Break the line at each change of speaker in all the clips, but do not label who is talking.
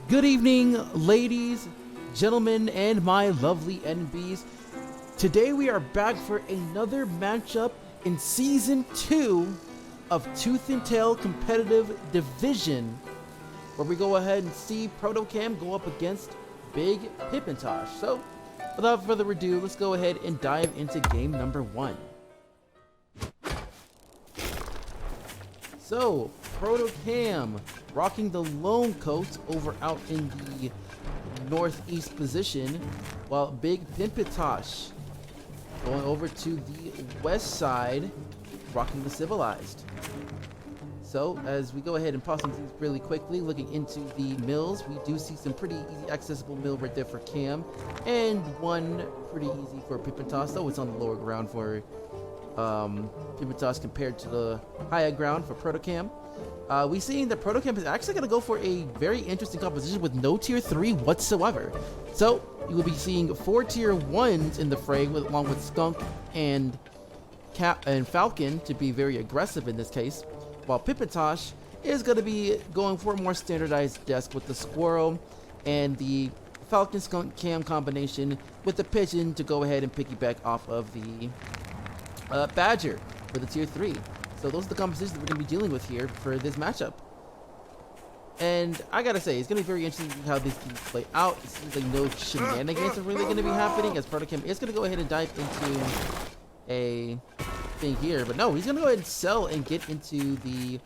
Good evening, ladies, gentlemen, and my lovely NBs. Today we are back for another matchup in Season 2 of Tooth and Tail Competitive Division, where we go ahead and see Protokam go up against Big Pimpintosh. So, without further ado, let's go ahead and dive into game number 1. So, Protokam rocking the lone coat over out in the northeast position, while Big Pimpintosh going over to the west side, rocking the civilized. So, as we go ahead and pause some things really quickly, looking into the mills, we do see some pretty easy accessible mill right there for Cam, and one pretty easy for Pimpintosh, though it's on the lower ground for Pimpintosh compared to the higher ground for Protokam. We see that Protokam is actually going to go for a very interesting composition with no tier 3 whatsoever. So you will be seeing 4 tier 1s in the fray, along with Skunk and Falcon to be very aggressive in this case, while Pimpintosh is going to be going for a more standardized desk with the Squirrel and the Falcon Skunk Cam combination with the Pigeon to go ahead and piggyback off of the Badger for the tier 3. So those are the compositions that we're going to be dealing with here for this matchup. And I gotta say, it's going to be very interesting how this can play out. It seems like no shenanigans are really going to be happening, as Protokam is going to go ahead and dive into a thing here. But no, he's going to go ahead and sell and get into the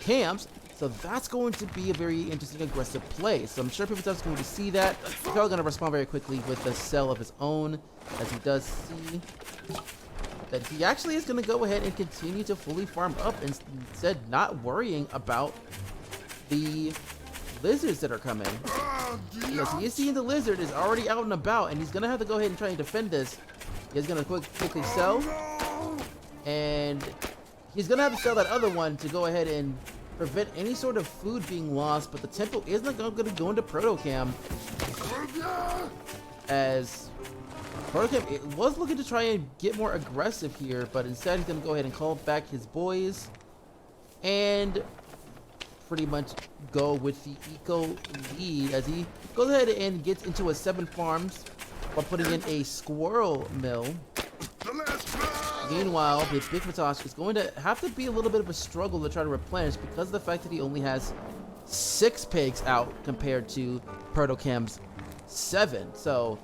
camps. So that's going to be a very interesting aggressive play. So I'm sure Pimpintosh is going to see that. He's probably going to respond very quickly with a sell of his own, as he does see that he actually is going to go ahead and continue to fully farm up, instead not worrying about the lizards that are coming. Yes, he is seeing the lizard is already out and about, and he's going to have to go ahead and try and defend this. He's going to quickly sell, and he's going to have to sell that other one to go ahead and prevent any sort of food being lost, but the temple is not going to go into Protokam, as Protokam was looking to try and get more aggressive here, but instead he's going to go ahead and call back his boys and pretty much go with the eco lead, as he goes ahead and gets into a 7 farms while putting in a squirrel mill. Meanwhile, Big Pimpintosh is going to have to be a little bit of a struggle to try to replenish because of the fact that he only has 6 pigs out compared to Protokam's 7. So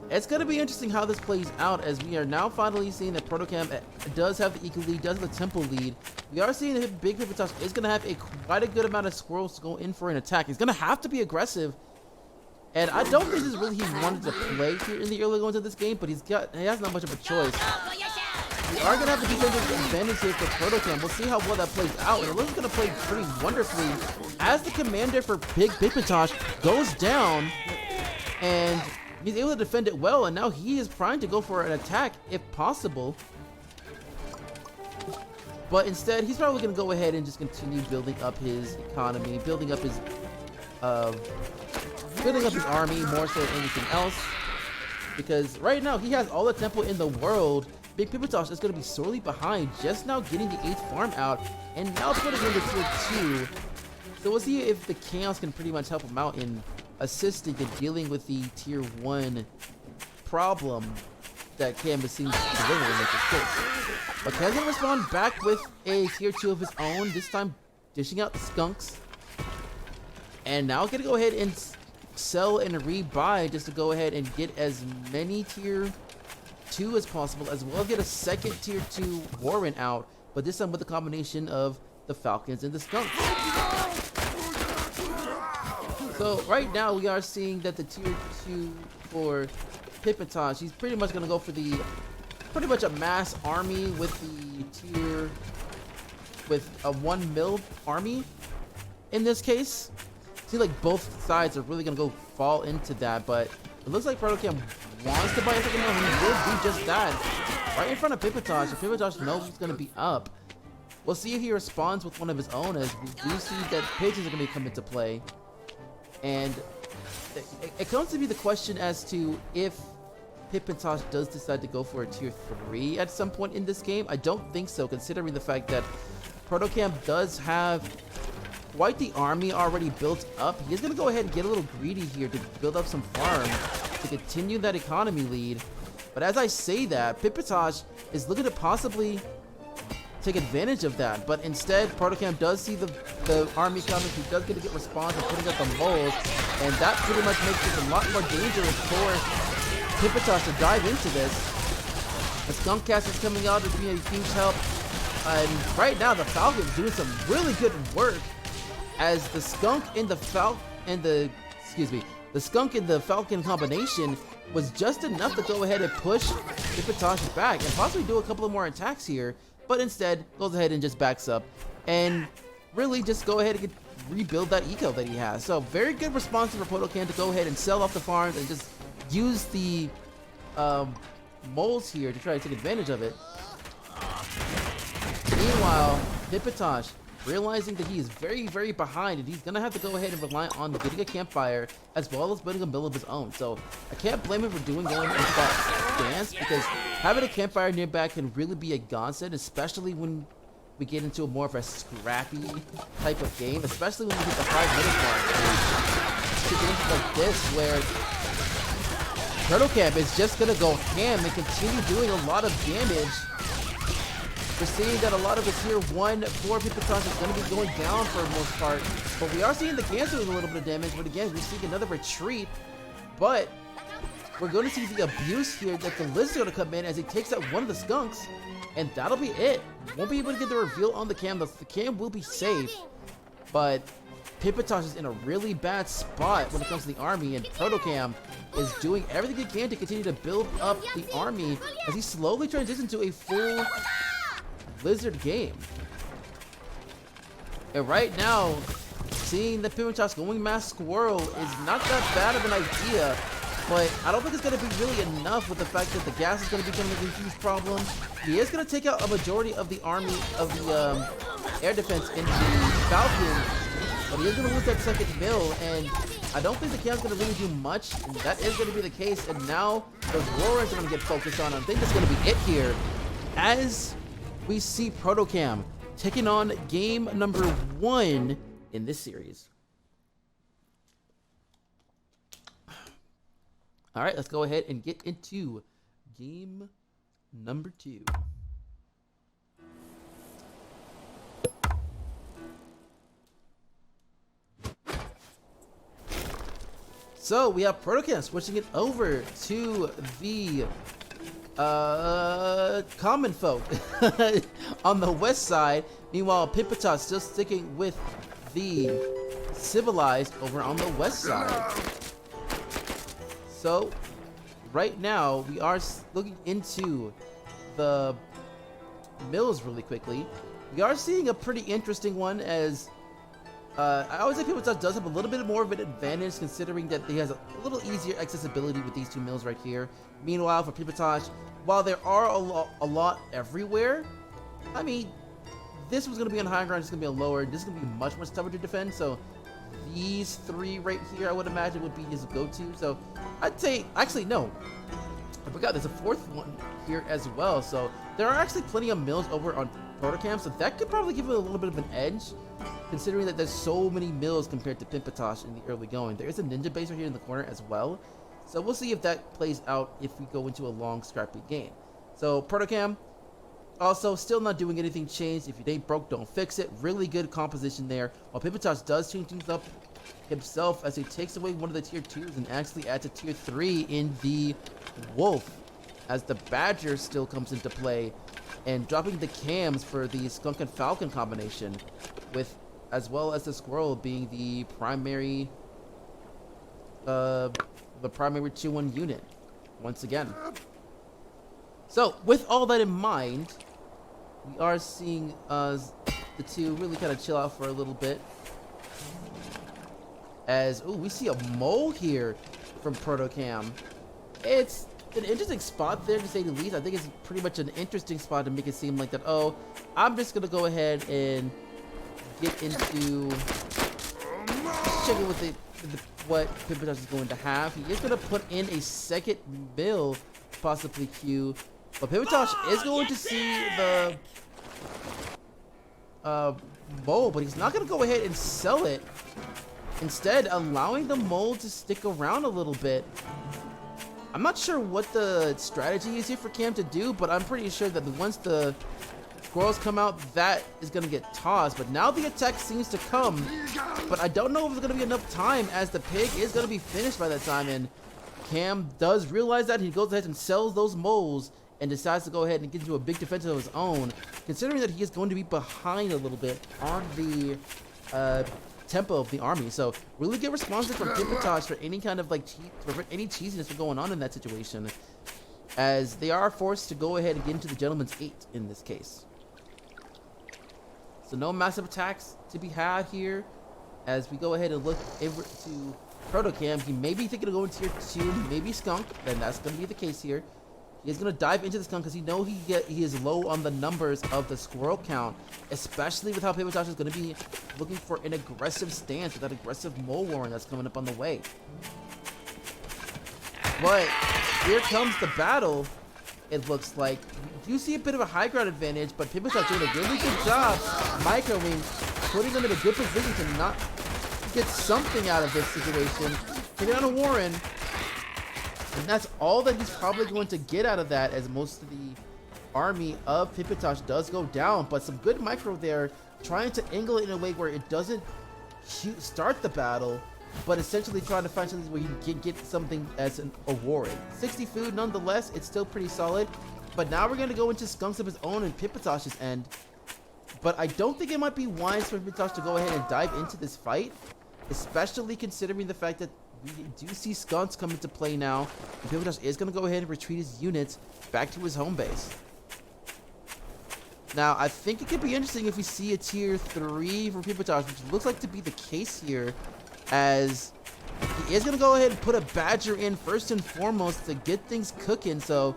it's going to be interesting how this plays out, as we are now finally seeing that Protokam does have the eco lead, does have the temple lead. We are seeing that Big Pimpintosh is going to have quite a good amount of squirrels to go in for an attack. He's going to have to be aggressive, and I don't think this is really he wanted to play here in the early going of this game, but he has not much of a choice. We are going to have the defensive advantage here for Protokam. We'll see how well that plays out, and it looks going to play pretty wonderfully as the commander for Big Pimpintosh goes down, and he's able to defend it well, and now he is trying to go for an attack if possible. But instead, he's probably going to go ahead and just continue building up his economy, building up his army more so than anything else. Because right now, he has all the temple in the world. Big Pimpintosh is going to be sorely behind, just now getting the 8th farm out, and now putting in the tier 2. So we'll see if the Chaos can pretty much help him out in assisting in dealing with the tier 1 problem that Cam seems to be delivering in this case. But Cam's gonna respond back with a tier 2 of his own, this time dishing out the skunks. And now gonna go ahead and sell and rebuy just to go ahead and get as many tier 2 as possible, as well as get a second tier 2 warrant out, but this time with a combination of the Falcons and the skunks. So right now we are seeing that the tier 2 for Pimpintosh, he's pretty much gonna go for the a mass army with a 1 mil army in this case. Seems like both sides are really gonna go fall into that, but it looks like Protokam wants to buy a second mill, and he will do just that right in front of Pimpintosh. If Pimpintosh knows he's gonna be up, we'll see if he responds with one of his own, as we do see that pigeons are gonna come into play. And it comes to be the question as to if Pimpintosh does decide to go for a tier 3 at some point in this game. I don't think so, considering the fact that Protokam does have quite the army already built up. He's going to go ahead and get a little greedy here to build up some farms to continue that economy lead. But as I say that, Pimpintosh is looking to possibly take advantage of that. But instead, Protokam does see the army coming. He does get a good response of putting up the moles. And that pretty much makes it a lot more dangerous for Pimpintosh to dive into this. The skunk cast is coming out to be a huge help. And right now, the Falcon is doing some really good work as the skunk and the skunk and the Falcon combination was just enough to go ahead and push Pimpintosh back and possibly do a couple of more attacks here, but instead goes ahead and just backs up and really just go ahead and rebuild that eco that he has. So very good response for Protokam to go ahead and sell off the farms and just use the moles here to try to take advantage of it. Meanwhile, Pimpintosh, realizing that he is very, very behind and he's going to have to go ahead and rely on getting a campfire as well as building a mill of his own. So I can't blame him for going and stance, because having a campfire nearby can really be a godsend, especially when we get into a more of a scrappy type of game, especially when we hit the 5-minute mark. To games like this where Protokam is just going to go ham and continue doing a lot of damage. We're seeing that a lot of the tier 1 for Pimpintosh is going to be going down for the most part. But we are seeing the cancer with a little bit of damage. But again, we're seeing another retreat. But we're going to see the abuse here that the Lizard's going to come in as he takes out one of the skunks. And that'll be it. Won't be able to get the reveal on the cam. The cam will be safe. But Pimpintosh is in a really bad spot when it comes to the army. And Protokam is doing everything he can to continue to build up the army as he slowly transitions to a full Blizzard game. And right now, seeing the Pimpintosh going mass squirrel is not that bad of an idea, but I don't think it's going to be really enough with the fact that the gas is going to become a huge problem. He is going to take out a majority of the army of the air defense in the Falcon, but he is going to lose that second mill, and I don't think the cam's going to really do much, and that is going to be the case. And now the Roarers are going to get focused on. I think that's going to be it here, as we see Protokam taking on game number 1 in this series. All right, let's go ahead and get into game number 2. So we have Protokam switching it over to the common folk on the west side. Meanwhile, Pimpintosh still sticking with the civilized over on the west side. So right now we are looking into the mills really quickly. We are seeing a pretty interesting one, as I always think Pimpintosh does have a little bit more of an advantage, considering that he has a little easier accessibility with these two mills right here. Meanwhile, for Pimpintosh, while there are a lot everywhere, I mean, this was going to be on high ground, this is going to be on lower, this is going to be much tougher to defend. So these 3 right here, I would imagine, would be his go-to. So I'd say, actually, no, I forgot there's a 4th one here as well. So there are actually plenty of mills over on Protokam, so that could probably give him a little bit of an edge, considering that there's so many mills compared to Pimpintosh in the early going. There is a ninja base right here in the corner as well. So we'll see if that plays out if we go into a long, scrappy game. So Protokam, also still not doing anything changed. If it ain't broke, don't fix it. Really good composition there. While Pimpintosh does change things up himself as he takes away one of the tier 2s and actually adds a tier 3 in the Wolf, as the Badger still comes into play, and dropping the cams for the Skunk and Falcon combination, with as well as the Squirrel being the primary 2-1 unit once again. So with all that in mind, we are seeing the two really kind of chill out for a little bit, as we see a mole here from Protokam. It's an interesting spot there, to say the least. I think it's pretty much an interesting spot to make it seem like that, oh, I'm just gonna go ahead and get into checking with what Pimpintosh is going to have. He is going to put in a second mill, possibly Q, but Pimpintosh is going to see mole, but he's not gonna go ahead and sell it. Instead, allowing the mole to stick around a little bit. I'm not sure what the strategy is here for Cam to do, but I'm pretty sure that once the squirrels come out, that is gonna get tossed. But now the attack seems to come, but I don't know if there's gonna be enough time, as the pig is gonna be finished by that time. And Cam does realize that. He goes ahead and sells those moles and decides to go ahead and get into a big defense of his own, considering that he is going to be behind a little bit on the tempo of the army. So really good responses from Pimpintosh for any kind of any cheesiness from going on in that situation, as they are forced to go ahead and get into the gentleman's 8 in this case. So no massive attacks to be had here. As we go ahead and look over to Protokam, he may be thinking of going tier 2, maybe skunk, then that's going to be the case here. He is going to dive into the skunk because he knows he is low on the numbers of the squirrel count, especially with how Pimpintosh is going to be looking for an aggressive stance with that aggressive mole warren that's coming up on the way. But here comes the battle. It looks like you do see a bit of a high ground advantage, but Pimpintosh doing a really good job microing, putting them in a good position to not get something out of this situation. Taking on a warren. And that's all that he's probably going to get out of that, as most of the army of Pimpintosh does go down. But some good micro there, trying to angle it in a way where it doesn't start the battle, but essentially trying to find something where you can get something as a warren. 60 food nonetheless, it's still pretty solid. But now we're going to go into skunks of his own and Pimpintosh's end. But I don't think it might be wise for Pimpintosh to go ahead and dive into this fight, especially considering the fact that we do see skunks come into play now. And Pimpintosh is going to go ahead and retreat his units back to his home base. Now, I think it could be interesting if we see a tier 3 for Pimpintosh, which looks like to be the case here, as he is going to go ahead and put a badger in first and foremost to get things cooking. So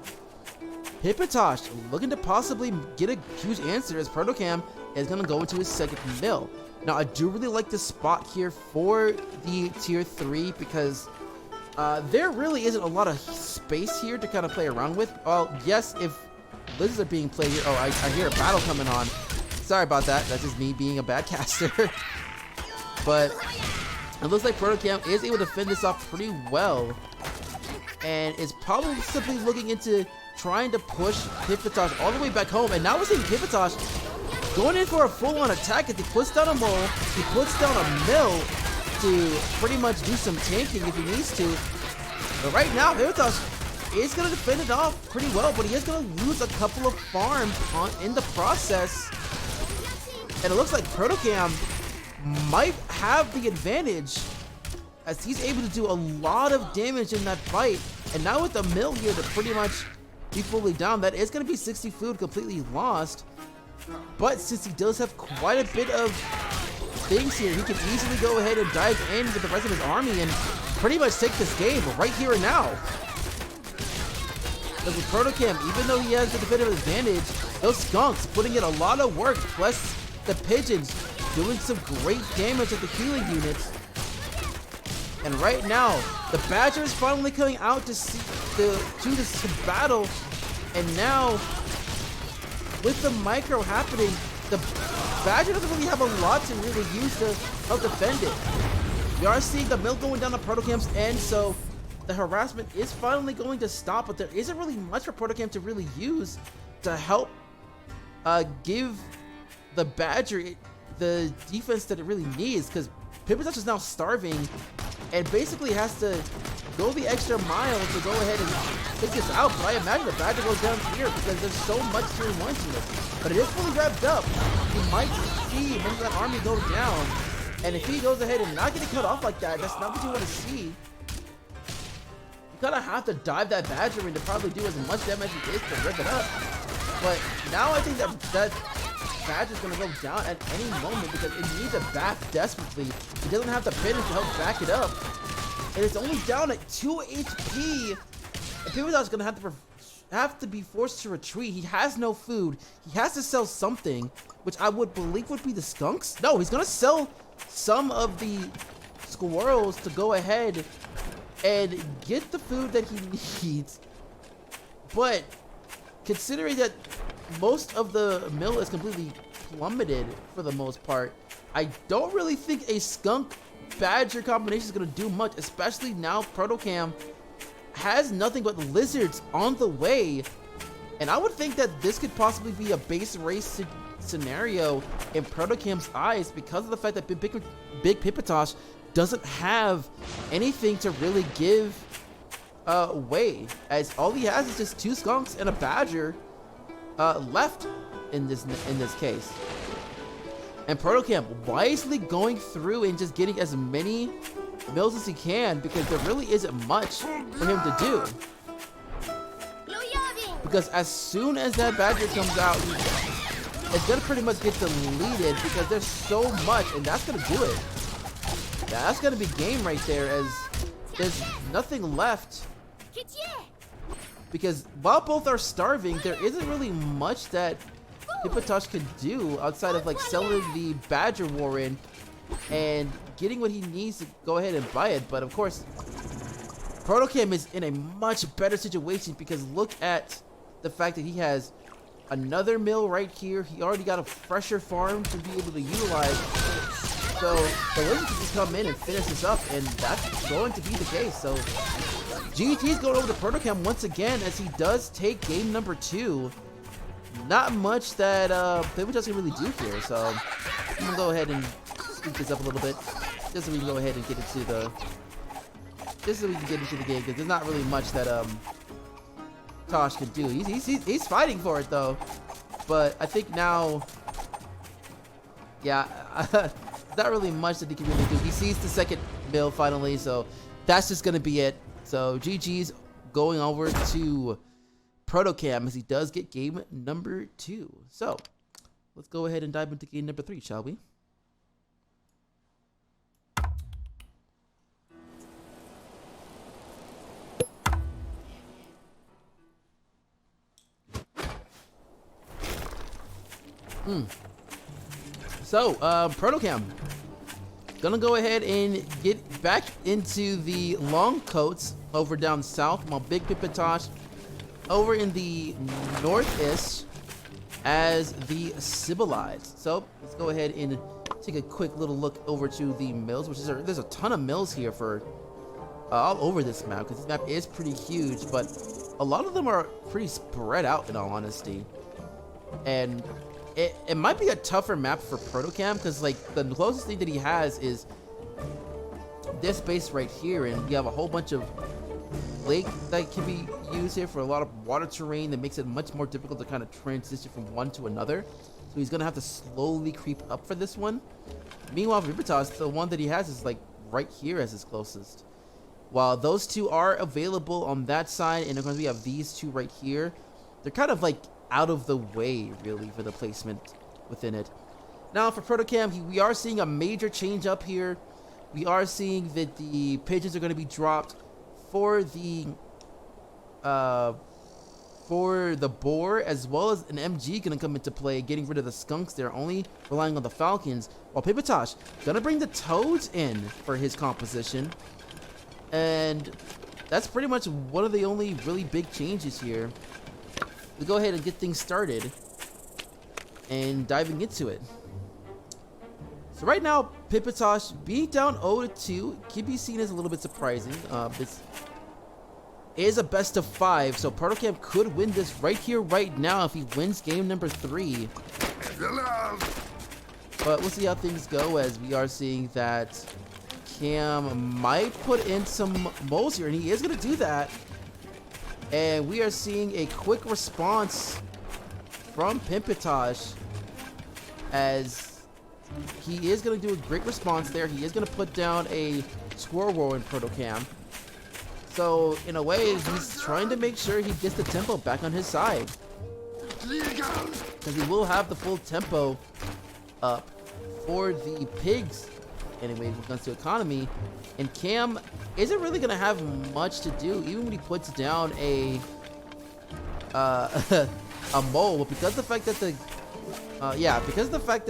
Pimpintosh looking to possibly get a huge answer, as Protokam is going to go into his second mill. Now, I do really like this spot here for the tier 3 because there really isn't a lot of space here to kind of play around with. Well, yes, if lizards are being played here. Oh, I hear a battle coming on. Sorry about that. That's just me being a bad caster. But it looks like Protokam is able to fend this off pretty well, and is probably simply looking into trying to push Pimpintosh all the way back home. And now we're seeing Pimpintosh going in for a full-on attack as he puts down a mole, he puts down a mill to pretty much do some tanking if he needs to. But right now, Pimpintosh is going to defend it off pretty well, but he is going to lose a couple of farms in the process. And it looks like Protokam might have the advantage, as he's able to do a lot of damage in that fight. And now with the mill here to pretty much be fully down, that is going to be 60 food completely lost. But since he does have quite a bit of things here, he can easily go ahead and dive in with the rest of his army and pretty much take this game right here and now. Because with Protokam, even though he has a bit of advantage, those skunks putting in a lot of work, plus the pigeons doing some great damage to the healing units. And right now, the badger is finally coming out to see this battle, and now with the micro happening, the badger doesn't really have a lot to really use to help defend it. We are seeing the mill going down on Protokam's end, so the harassment is finally going to stop, but there isn't really much for Protokam to really use to help give the badger the defense that it really needs, because Pimpintosh is now starving and basically has to go the extra mile to go ahead and take this out. But I imagine the badger goes down here because there's so much tier 1 to it. But it is fully wrapped up. You might see most of that army go down, and if he goes ahead and not getting cut off like that, that's not what you want to see. You kind of have to dive that badger in to probably do as much damage as it is to rip it up. But now I think that badger's going to go down at any moment because it needs a back desperately. It doesn't have the pigeons to help back it up. And it's only down at 2 HP. And Pimpintosh is going to have to be forced to retreat. He has no food. He has to sell something, which I would believe would be the skunks. No, he's going to sell some of the squirrels to go ahead and get the food that he needs. But considering that most of the mill is completely plummeted for the most part. I don't really think a skunk badger combination is going to do much, especially now Protokam has nothing but lizards on the way. And I would think that this could possibly be a base race scenario in Protokam's eyes because of the fact that Big Pimpintosh doesn't have anything to really give away, as all he has is just 2 skunks and a badger left in this case. And Protokam wisely going through and just getting as many mills as he can, because there really isn't much for him to do. Because as soon as that badger comes out, it's gonna pretty much get deleted because there's so much, and that's gonna do it. That's gonna be game right there, as there's nothing left. Because while both are starving, there isn't really much that Pimpintosh can do outside of like selling the badger warren and getting what he needs to go ahead and buy it. But of course, Protokam is in a much better situation because look at the fact that he has another mill right here. He already got a fresher farm to be able to utilize. So the lizard can just come in and finish this up, and that's going to be the case. So GT is going over to Protokam once again as he does take game number 2. Not much that Pimpintosh can really do here. So I'm gonna go ahead and speed this up a little bit, just so we can go ahead and get into the game, because there's not really much that Tosh can do. He's fighting for it though, but I think now, yeah, not really much that he can really do. He sees the second mill finally, so that's just gonna be it. So GG's going over to Protokam as he does get game number 2. So let's go ahead and dive into game number 3, shall we? So, Protokam gonna go ahead and get back into the long coats over down south, while Big Pimpintosh over in the north-ish as the civilized. So let's go ahead and take a quick little look over to the mills, which is there's a ton of mills here for all over this map, because this map is pretty huge, but a lot of them are pretty spread out in all honesty. And it might be a tougher map for Protokam, because like the closest thing that he has is this base right here, and you have a whole bunch of lake that can be used here for a lot of water terrain that makes it much more difficult to kind of transition from one to another. So he's gonna have to slowly creep up for this one. Meanwhile, for Pimpintosh, the one that he has is like right here as his closest. While those two are available on that side, and because we have these two right here, they're kind of like out of the way really for the placement within it. Now for Protokam, we are seeing a major change up here. We are seeing that the pigeons are going to be dropped for the boar, as well as an MG going to come into play, getting rid of the skunks. They're only relying on the falcons, while Pimpintosh going to bring the toads in for his composition. And that's pretty much one of the only really big changes here. We'll go ahead and get things started and diving into it. So right now, Pimpintosh being down 0-2 can be seen as a little bit surprising. This is a best of 5, so Protokam could win this right here, right now, if he wins game number 3. But we'll see how things go, as we are seeing that Cam might put in some moles here, and he is going to do that. And we are seeing a quick response from Pimpintosh, as he is going to do a great response there. He is going to put down a squirrel roll in Protokam. So in a way, he's trying to make sure he gets the tempo back on his side, because he will have the full tempo up for the pigs anyway when it comes to economy. And Cam isn't really gonna have much to do, even when he puts down a a mole. But because the fact that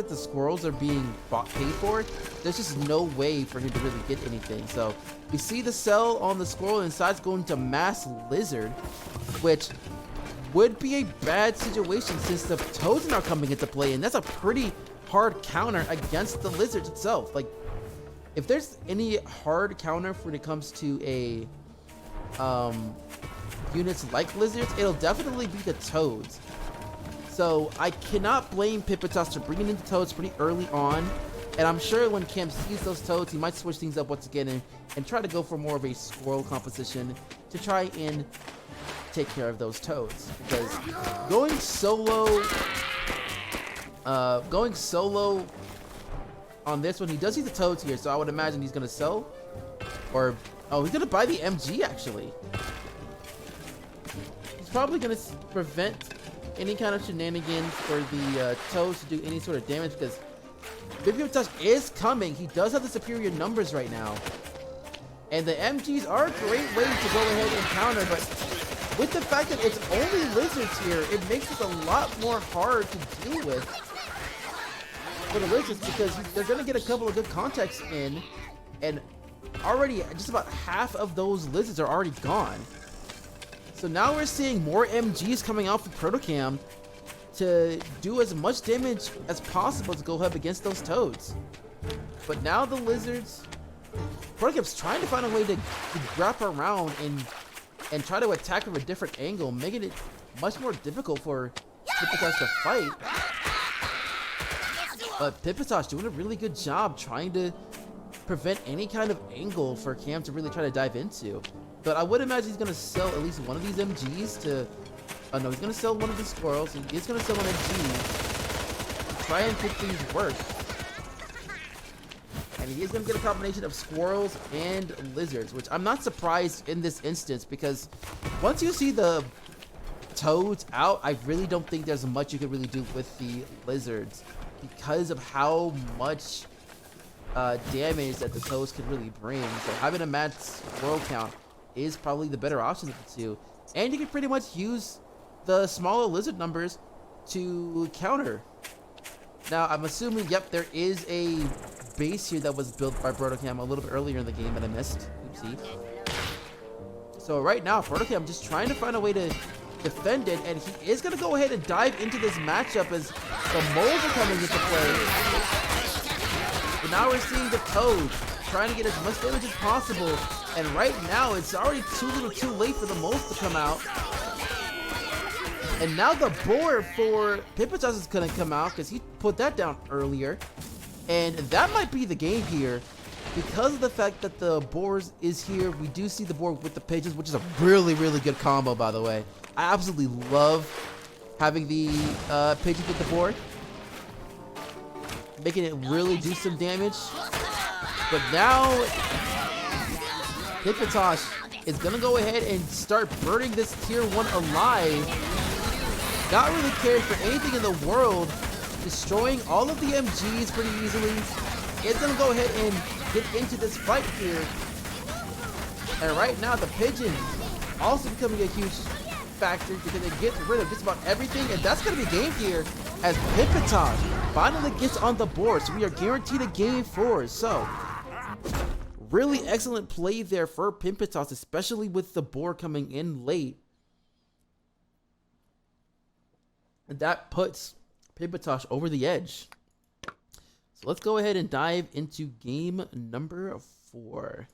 the squirrels are being paid for, there's just no way for him to really get anything. So we see the cell on the squirrel, and decides going to mass lizard, which would be a bad situation since the toads are now coming into play, and that's a pretty hard counter against the lizards itself. Like, if there's any hard counter when it comes to a units like lizards, it'll definitely be the toads. So I cannot blame Pimpintosh for bringing in the toads pretty early on, and I'm sure when Cam sees those toads, he might switch things up once again and try to go for more of a squirrel composition to try and take care of those toads. Because going solo on this one, he does see the toads here, so I would imagine he's gonna sell, or he's gonna buy the MG actually. He's probably gonna prevent any kind of shenanigans for the toads to do any sort of damage, because Pimpintosh is coming. He does have the superior numbers right now, and the MGs are a great way to go ahead and counter, but with the fact that it's only lizards here, it makes it a lot more hard to deal with for the lizards, because they're going to get a couple of good contacts in, and already just about half of those lizards are already gone. So now we're seeing more MGs coming out from Protokam to do as much damage as possible to go up against those toads. But now the lizards, Protokam's trying to find a way to wrap around and try to attack from a different angle, making it much more difficult for Pimpintosh to fight. But Pimpintosh doing a really good job trying to prevent any kind of angle for Cam to really try to dive into. But I would imagine he's going to sell at least one of these MGs to... Oh no, he's going to sell one of the squirrels. He is going to sell an MG to try and make things work. And he is going to get a combination of squirrels and lizards, which I'm not surprised in this instance, because once you see the toads out, I really don't think there's much you could really do with the lizards, because of how much damage that the toads can really bring. So having a max squirrel count is probably the better option of the two. And you can pretty much use the smaller lizard numbers to counter. Now, I'm assuming, yep, there is a base here that was built by Protokam a little bit earlier in the game that I missed. Oopsie. So right now, Protokam just trying to find a way to defend it, and he is going to go ahead and dive into this matchup as the moles are coming into play. But now we're seeing the toad trying to get as much damage as possible, and right now it's already too late for the moles to come out. And now the boar for Pimpintosh is going to come out because he put that down earlier. And that might be the game here. Because of the fact that the boar is here, we do see the boar with the pigeons, which is a really, really good combo, by the way. I absolutely love having the pigeons with the boar, making it really do some damage. But now Pimpintosh is going to go ahead and start burning this tier 1 alive. Not really caring for anything in the world, destroying all of the MGs pretty easily. It's going to go ahead and get into this fight here. And right now the pigeon also becoming a huge factor because it gets rid of just about everything, and that's going to be game here as Pimpintosh finally gets on the board. So we are guaranteed a game 4. So really excellent play there for Pimpintosh, especially with the board coming in late. And that puts Pimpintosh over the edge. So let's go ahead and dive into game number 4.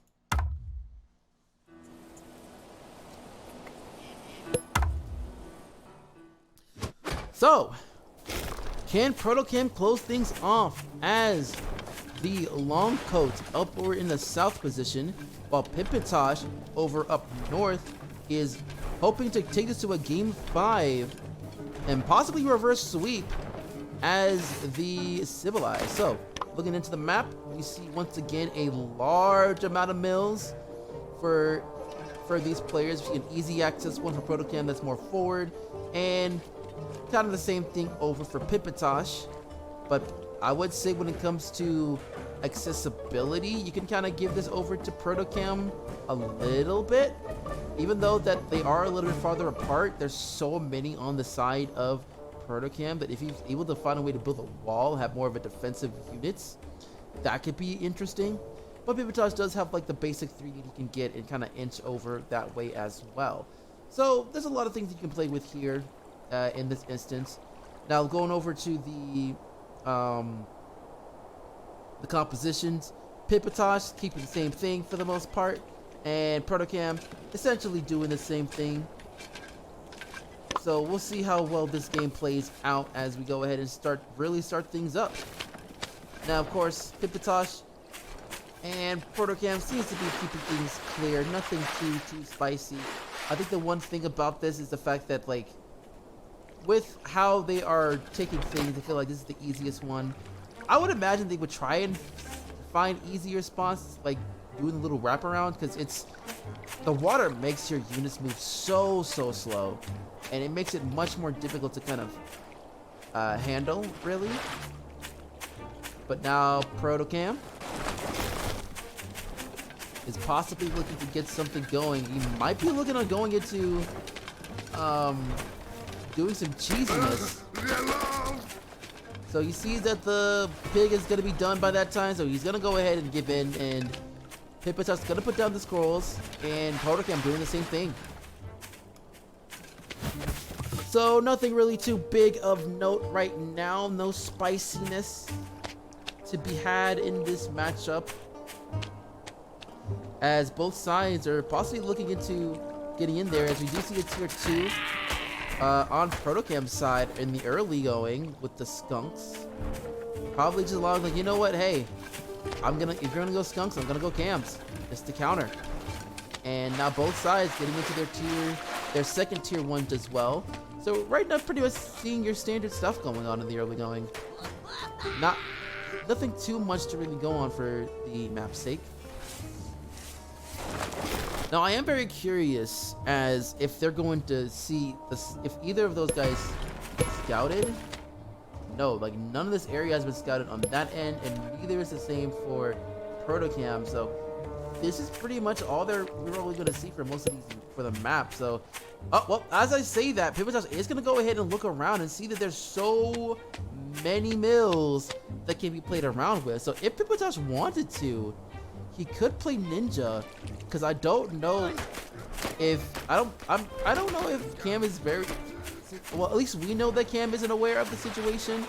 So, can Protokam close things off as the long coats up over in the south position, while Pimpintosh over up north is hoping to take this to a game 5 and possibly reverse sweep as the civilized. So, looking into the map, we see once again a large amount of mills for these players. We see an easy access one for Protokam that's more forward, and kind of the same thing over for Pimpintosh. But I would say when it comes to accessibility, you can kind of give this over to Protokam a little bit. Even though that they are a little bit farther apart, there's so many on the side of Protokam that if he's able to find a way to build a wall, have more of a defensive units, that could be interesting. But Pimpintosh does have like the basic 3D he can get and kind of inch over that way as well. So there's a lot of things you can play with here in this instance. Now going over to the compositions, Pimpintosh keeping the same thing for the most part, and Protokam essentially doing the same thing. So we'll see how well this game plays out as we go ahead and really start things up. Now, of course, Pimpintosh and Protokam seems to be keeping things clear, nothing too spicy. I think the one thing about this is the fact that, like, with how they are taking things, I feel like this is the easiest one. I would imagine they would try and find easier spots, like doing a little wraparound, because the water makes your units move so slow, and it makes it much more difficult to kind of handle, really. But now Protokam is possibly looking to get something going. He might be looking on going into doing some cheesiness. So he sees that the pig is going to be done by that time, so he's going to go ahead and give in, and Pimpintosh is going to put down the scrolls, and Protokam doing the same thing. So nothing really too big of note right now, no spiciness to be had in this matchup, as both sides are possibly looking into getting in there, as we do see a tier 2 on Protokam's side in the early going with the skunks. Probably just along like, you know what, hey, if you're gonna go skunks, I'm gonna go cams, just to counter. And now both sides getting into their second tier 1s as well. So right now, pretty much seeing your standard stuff going on in the early going. Nothing too much to really go on for the map's sake. Now I am very curious as if they're going to see this, if either of those guys scouted. No, like none of this area has been scouted on that end, and neither is the same for Protokam. So this is pretty much all we're really going to see for most of these for the map. So, well, as I say that, Pimpintosh is going to go ahead and look around and see that there's so many mills that can be played around with. So if Pimpintosh wanted to, he could play ninja, because I don't know if I don't know if Cam is very well. At least we know that Cam isn't aware of the situation,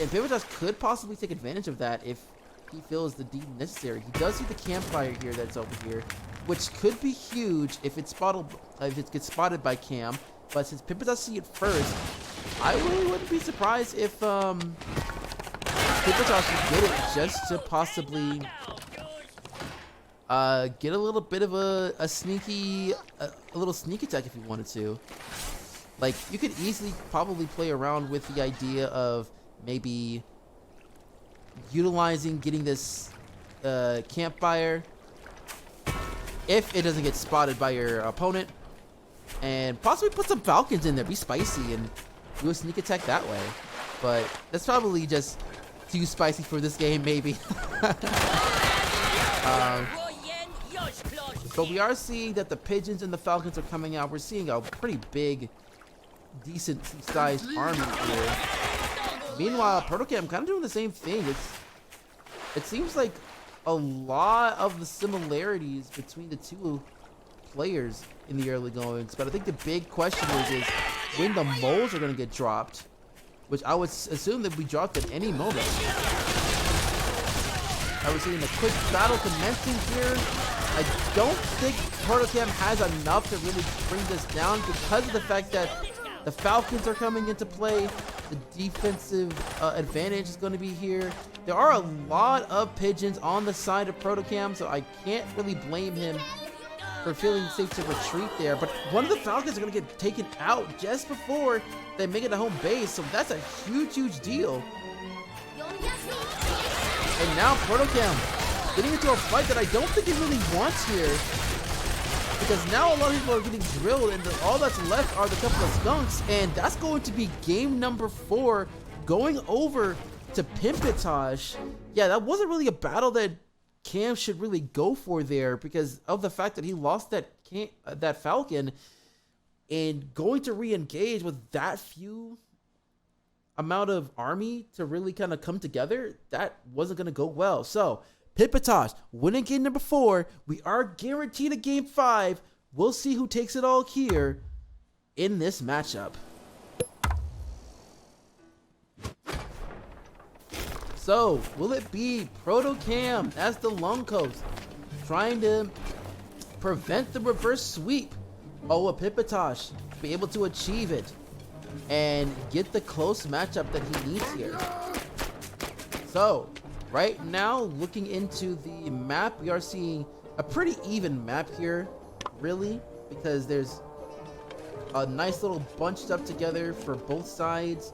and Pimpintosh could possibly take advantage of that if he feels the deed necessary. He does see the campfire here that's over here, which could be huge if it gets spotted by Cam. But since Pimpintosh see it first, I really wouldn't be surprised if Pimpintosh would get it just to possibly get a little bit of a little sneak attack if you wanted to. Like, you could easily probably play around with the idea of maybe utilizing getting this campfire if it doesn't get spotted by your opponent, and possibly put some falcons in there, be spicy, and do a sneak attack that way. But that's probably just too spicy for this game, maybe. But we are seeing that the pigeons and the falcons are coming out. We're seeing a pretty big, decent sized army here. Meanwhile, Protokam kind of doing the same thing. It seems like a lot of the similarities between the two players in the early goings. But I think the big question is when the moles are going to get dropped, which I would assume that we dropped at any moment. I was seeing a quick battle commencing here. I don't think Protokam has enough to really bring this down because of the fact that the Falcons are coming into play. The defensive advantage is going to be here. There are a lot of pigeons on the side of Protokam, so I can't really blame him for feeling safe to retreat there. But one of the Falcons are going to get taken out just before they make it to home base, so that's a huge deal. And now Protokam getting into a fight that I don't think he really wants here, because now a lot of people are getting drilled, and all that's left are the couple of skunks, and that's going to be game number 4 going over to Pimpintosh. Yeah, that wasn't really a battle that Cam should really go for there because of the fact that he lost that Falcon, and going to re-engage with that few amount of army to really kind of come together, that wasn't going to go well. So Pimpintosh winning game number 4. We are guaranteed a game 5 we'll see who takes it all here in this matchup. So, will it be Protokam as the Lone Coast trying to prevent the reverse sweep? Or will Pimpintosh be able to achieve it and get the close matchup that he needs here? So, right now, looking into the map, we are seeing a pretty even map here, really, because there's a nice little bunched up together for both sides.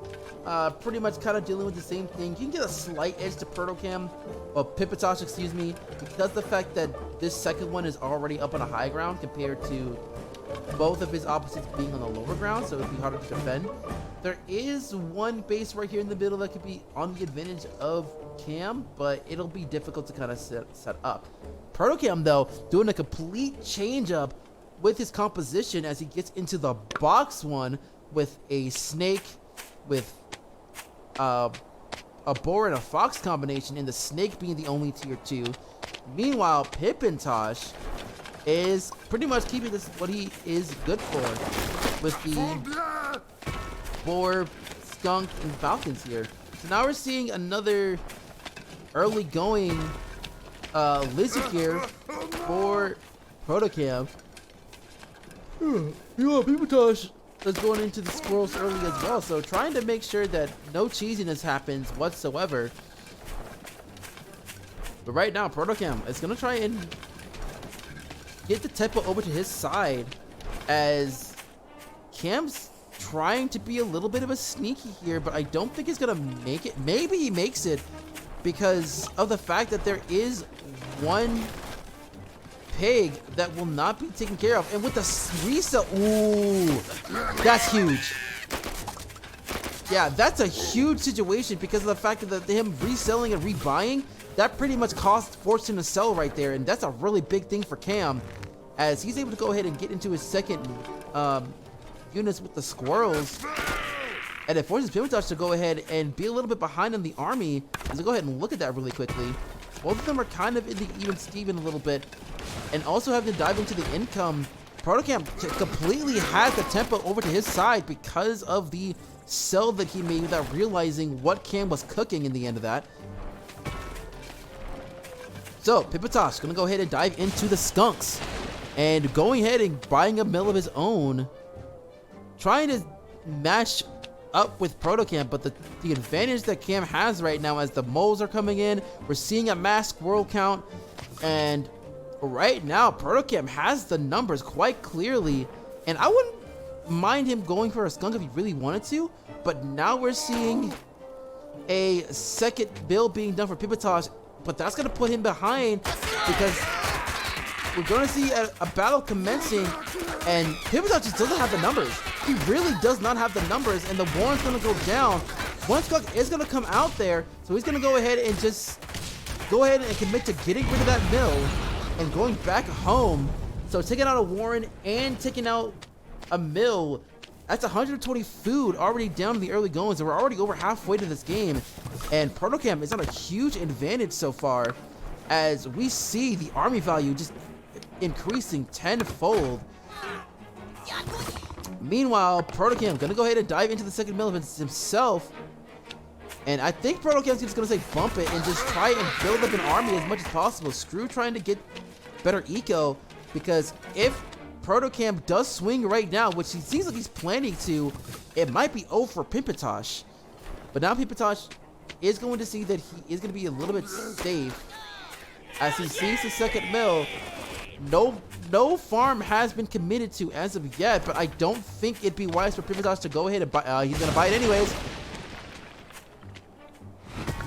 Pretty much kind of dealing with the same thing. You can get a slight edge to Protokam, or Pimpintosh, excuse me, because the fact that this second one is already up on a high ground compared to both of his opposites being on the lower ground, so it'd be harder to defend. There is one base right here in the middle that could be on the advantage of Cam, but it'll be difficult to kind of set up. Protokam, though, doing a complete change up with his composition as he gets into the box one with a snake with a boar and a fox combination, and the snake being the only tier 2. Meanwhile, Pimpintosh is pretty much keeping this what he is good for with the boar, skunk, and falcons here. So now we're seeing another early going lizard here for Protokam. Pimpintosh is going into the squirrels early as well, so trying to make sure that no cheesiness happens whatsoever. But right now, Protokam is going to try and get the tempo over to his side as Cam's trying to be a little bit of a sneaky here, but I don't think he's going to make it. Maybe he makes it because of the fact that there is one pig that will not be taken care of, and with the resell, ooh, that's huge. Yeah, that's a huge situation because of the fact that him reselling and rebuying, that pretty much forced him to sell right there, and that's a really big thing for Cam, as he's able to go ahead and get into his second units with the squirrels, and it forces Pimpintosh to go ahead and be a little bit behind in the army. Let's go ahead and look at that really quickly. Both of them are kind of in the even Steven a little bit, and also having to dive into the income. Protokam completely has the tempo over to his side because of the sell that he made without realizing what Cam was cooking in the end of that. So Pimpintosh gonna go ahead and dive into the skunks and going ahead and buying a mill of his own, trying to match up with Protokam, but the advantage that Cam has right now as the moles are coming in, we're seeing a mass squirrel count, and right now Protokam has the numbers quite clearly, and I wouldn't mind him going for a skunk if he really wanted to, but now we're seeing a second build being done for Pimpintosh, but that's going to put him behind because we're going to see a battle commencing, and Pimpintosh just doesn't have the numbers. He really does not have the numbers, and the warren's going to go down. One skunk is going to come out there, so he's going to go ahead and just go ahead and commit to getting rid of that mill and going back home. So taking out a warren and taking out a mill, that's 120 food already down in the early goings, and we're already over halfway to this game, and Protokam is on a huge advantage so far as we see the army value just increasing tenfold. Meanwhile, Protokam gonna go ahead and dive into the second mill himself, and I think Protokam's just gonna say bump it and just try and build up an army as much as possible. Screw trying to get better eco, because if Protokam does swing right now, which he seems like he's planning to, it might be over for Pimpintosh. But now Pimpintosh is going to see that he is going to be a little bit safe as he sees the second mill. No farm has been committed to as of yet, but I don't think it'd be wise for Pimpintosh to go ahead and buy. He's going to buy it anyways.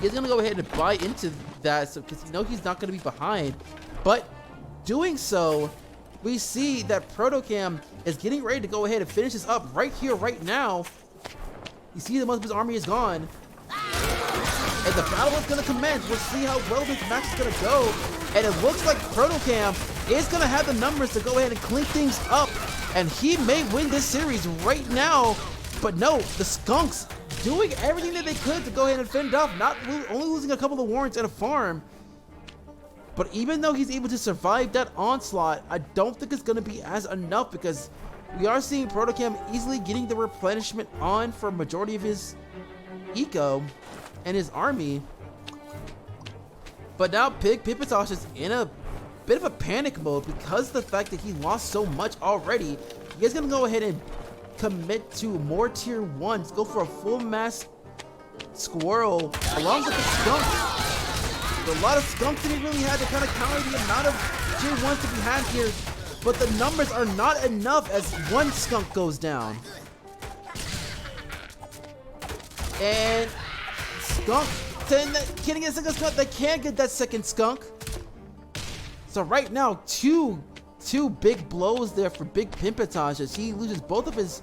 He's going to go ahead and buy into that, so because he's not going to be behind. But doing so, we see that Protokam is getting ready to go ahead and finish this up right here, right now. You see that most of his army is gone, and the battle is going to commence. We'll see how well this match is going to go, and it looks like Protokam is going to have the numbers to go ahead and clean things up, and he may win this series right now. But no, the Skunks doing everything that they could to go ahead and fend off, only losing a couple of warrants and a farm. But even though he's able to survive that onslaught, I don't think it's going to be as enough, because we are seeing Protokam easily getting the replenishment on for a majority of his eco and his army. But now Pimpintosh is in a bit of a panic mode because of the fact that he lost so much already. He's going to go ahead and commit to more tier 1s, go for a full mass squirrel along with the skunk. A lot of skunks that he really had to kind of counter the amount of tier 1s to be had here, but the numbers are not enough as one skunk goes down. And skunk, can't get a second skunk, they can't get that second skunk. So right now, two big blows there for Big Pimpintosh as he loses both of his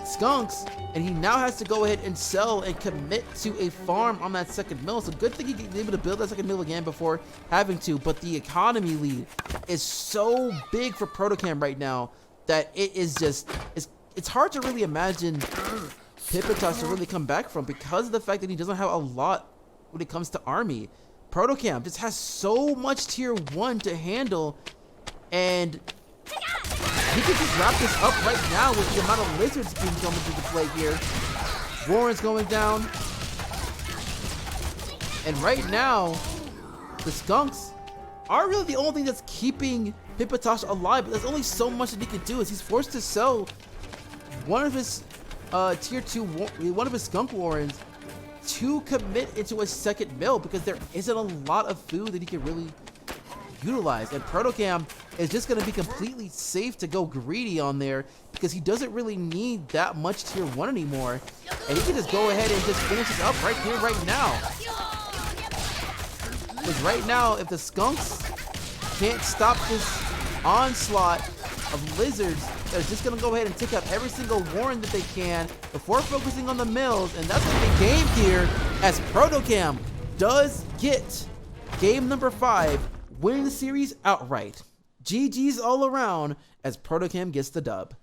skunks, and he now has to go ahead and sell and commit to a farm on that second mill. So good thing he was able to build that second mill again before having to, but the economy lead is so big for Protokam right now that it is just, it's hard to really imagine Pimpintosh to really come back from, because of the fact that he doesn't have a lot when it comes to army. Protokam just has so much tier 1 to handle, and he can just wrap this up right now with the amount of lizards being coming into play here. Warren's going down. And right now, the skunks are really the only thing that's keeping Pimpintosh alive, but there's only so much that he can do, as he's forced to sell one of his tier 2, one of his skunk warrens to commit into a second mill, because there isn't a lot of food that he can really utilize. And Protokam is just going to be completely safe to go greedy on there, because he doesn't really need that much tier 1 anymore, and he can just go ahead and just finish it up right here, right now. Because right now, if the skunks can't stop this onslaught of lizards, they're just going to go ahead and take out every single warren that they can before focusing on the mills, and that's going to be game here, as Protokam does get game number 5, winning the series outright. GG's all around as Protokam gets the dub.